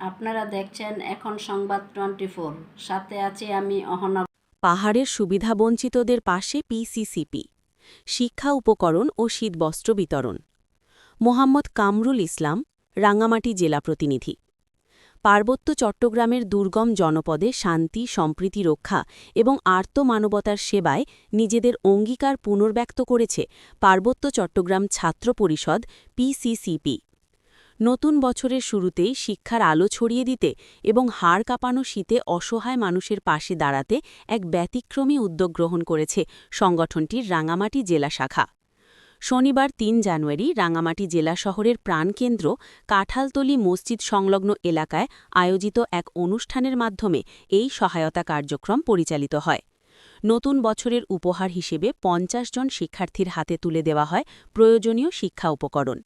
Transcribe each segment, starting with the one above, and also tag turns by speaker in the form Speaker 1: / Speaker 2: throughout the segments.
Speaker 1: আপনারা দেখছেন এখন সংবাদ 24, সাথে আছি আমি অহনা।
Speaker 2: পাহাড়ের সুবিধাবঞ্চিতদের পাশে পিসিসিপি, শিক্ষা উপকরণ ও শীতবস্ত্র বিতরণ। মোহাম্মদ কামরুল ইসলাম, রাঙ্গামাটি জেলা প্রতিনিধি। পার্বত্য চট্টগ্রামের দুর্গম জনপদে শান্তি, সম্প্রীতি রক্ষা এবং আর্ত মানবতার সেবায় নিজেদের অঙ্গীকার পুনর্ব্যক্ত করেছে পার্বত্য চট্টগ্রাম ছাত্র পরিষদ পিসিসিপি। নতুন বছরের শুরুতেই শিক্ষার আলো ছড়িয়ে দিতে এবং হাড় কাঁপানো শীতে অসহায় মানুষের পাশে দাঁড়াতে এক ব্যতিক্রমী উদ্যোগ গ্রহণ করেছে সংগঠনটির রাঙ্গামাটি জেলা শাখা। শনিবার ৩ জানুয়ারি রাঙ্গামাটি জেলা শহরের প্রাণকেন্দ্র কাঁঠালতলী মসজিদ সংলগ্ন এলাকায় আয়োজিত এক অনুষ্ঠানের মাধ্যমে এই সহায়তা কার্যক্রম পরিচালিত হয়। নতুন বছরের উপহার হিসেবে ৫০ জন শিক্ষার্থীর হাতে তুলে দেওয়া হয় প্রয়োজনীয় শিক্ষা উপকরণ।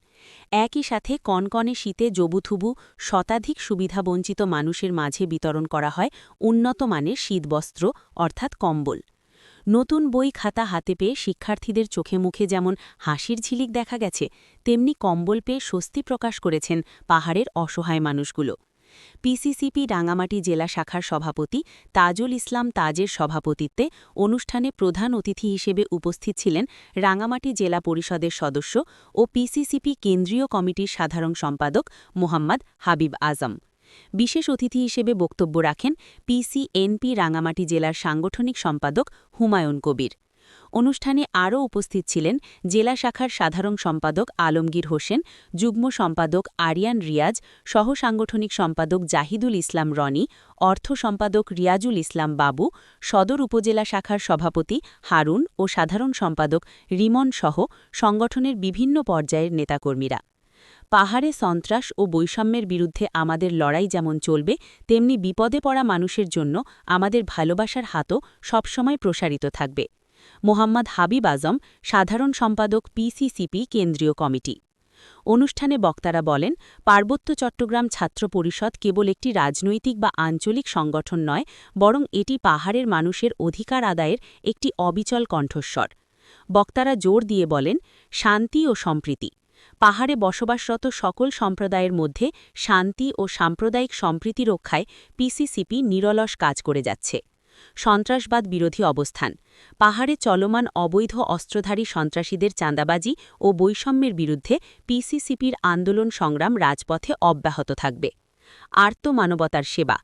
Speaker 2: একই সাথে কনকনে শীতে জবুথুবু শতাধিক সুবিধাবঞ্চিত মানুষের মাঝে বিতরণ করা হয় উন্নত মানের শীতবস্ত্র অর্থাৎ কম্বল। নতুন বই খাতা হাতে পেয়ে শিক্ষার্থীদের চোখে মুখে যেমন হাসির ঝিলিক দেখা গেছে, তেমনি কম্বল পেয়ে স্বস্তি প্রকাশ করেছেন পাহাড়ের অসহায় মানুষগুলো। পিসিসিপি রাঙ্গামাটি জেলা শাখার সভাপতি তাজুল ইসলাম তাজের সভাপতিত্বে অনুষ্ঠানে প্রধান অতিথি হিসেবে উপস্থিত ছিলেন রাঙ্গামাটি জেলা পরিষদের সদস্য ও পিসিসিপি কেন্দ্রীয় কমিটির সাধারণ সম্পাদক মোহাম্মদ হাবিব আজম। বিশেষ অতিথি হিসেবে বক্তব্য রাখেন পিসিএনপি রাঙ্গামাটি জেলার সাংগঠনিক সম্পাদক হুমায়ুন কবির। অনুষ্ঠানে আরও উপস্থিত ছিলেন জেলা শাখার সাধারণ সম্পাদক আলমগীর হোসেন, যুগ্ম সম্পাদক আরিয়ান রিয়াজ, সহ সাংগঠনিক সম্পাদক জাহিদুল ইসলাম রনি, অর্থ সম্পাদক রিয়াজুল ইসলাম বাবু, সদর উপজেলা শাখার সভাপতি হারুন ও সাধারণ সম্পাদক রিমন সহ সংগঠনের বিভিন্ন পর্যায়ের নেতাকর্মীরা। পাহাড়ে সন্ত্রাস ও বৈষম্যের বিরুদ্ধে আমাদের লড়াই যেমন চলবে, তেমনি বিপদে পড়া মানুষের জন্য আমাদের ভালোবাসার হাতও সবসময় প্রসারিত থাকবে। মোহাম্মদ হাবিব আজম, সাধারণ সম্পাদক পিসিসিপি কেন্দ্রীয় কমিটি। অনুষ্ঠানে বক্তারা বলেন, পার্বত্য চট্টগ্রাম ছাত্র পরিষদ কেবল একটি রাজনৈতিক বা আঞ্চলিক সংগঠন নয়, বরং এটি পাহাড়ের মানুষের অধিকার আদায়ের একটি অবিচল কণ্ঠস্বর। বক্তারা জোর দিয়ে বলেন, শান্তি ও সম্প্রীতি। পাহাড়ে বসবাসরত সকল সম্প্রদায়ের মধ্যে শান্তি ও সাম্প্রদায়িক সম্প্রীতি রক্ষায় পিসিসিপি নিরলস কাজ করে যাচ্ছে। সন্ত্রাসবাদ বিরোধী অবস্থান। পাহাড়ে চলমান অবৈধ অস্ত্রধারী সন্ত্রাসীদের চাঁদাবাজি ও বৈষম্যের বিরুদ্ধে পিসিসিপির আন্দোলন সংগ্রাম রাজপথে অব্যাহত থাকবে। আর্ত মানবতার সেবা।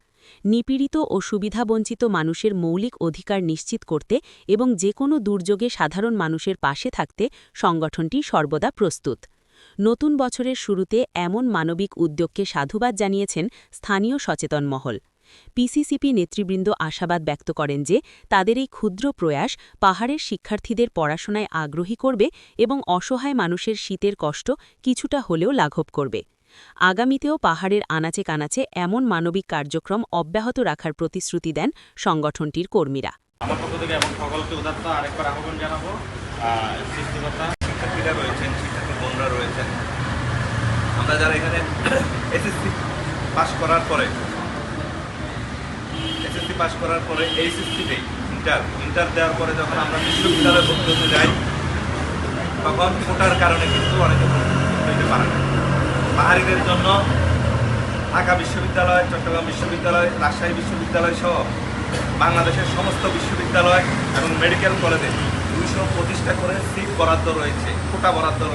Speaker 2: নিপীড়িত ও সুবিধাবঞ্চিত মানুষের মৌলিক অধিকার নিশ্চিত করতে এবং যে কোনো দুর্যোগে সাধারণ মানুষের পাশে থাকতে সংগঠনটি সর্বদা প্রস্তুত। নতুন বছরের শুরুতে এমন মানবিক উদ্যোগকে সাধুবাদ জানিয়েছেন স্থানীয় সচেতন মহল। পিসিসিপি নেতৃবৃন্দ আশাবাদ ব্যক্ত করেন যে তাদের এই ক্ষুদ্র প্রয়াস পাহাড়ের শিক্ষার্থীদের পড়াশোনায় আগ্রহী করবে এবং অসহায় মানুষের শীতের কষ্ট কিছুটা হলেও লাঘব করবে। আগামীতেও পাহাড়ের আনাচে কানাচে এমন মানবিক কার্যক্রম অব্যাহত রাখার প্রতিশ্রুতি দেন সংগঠনটির কর্মীরা।
Speaker 3: আমার পক্ষ থেকে এবং সকলকে উদাত্ত আরেকবার আহ্বান জানাবো, সৃষ্টিকর্তা শিক্ষার্থীরা রয়েছেন, শিক্ষার্থী বোনরা রয়েছেন, আমরা যারা এখানে এসএসসি পাস করার পরে এইচএসসিতেই ইন্টার দেওয়ার পরে যখন আমরা বিশ্ববিদ্যালয়ে ভর্তি হতে যাই, তখন কোটার কারণে কিন্তু অনেকে হইতে পারে না। পাহাড়িদের জন্য ঢাকা বিশ্ববিদ্যালয়, চট্টগ্রাম বিশ্ববিদ্যালয়, রাজশাহী বিশ্ববিদ্যালয় সহ বাংলাদেশের সমস্ত বিশ্ববিদ্যালয় এবং মেডিকেল কলেজে 225টা করে সিট বরাদ্দ রয়েছে, কোটা বরাদ্দ রয়েছে।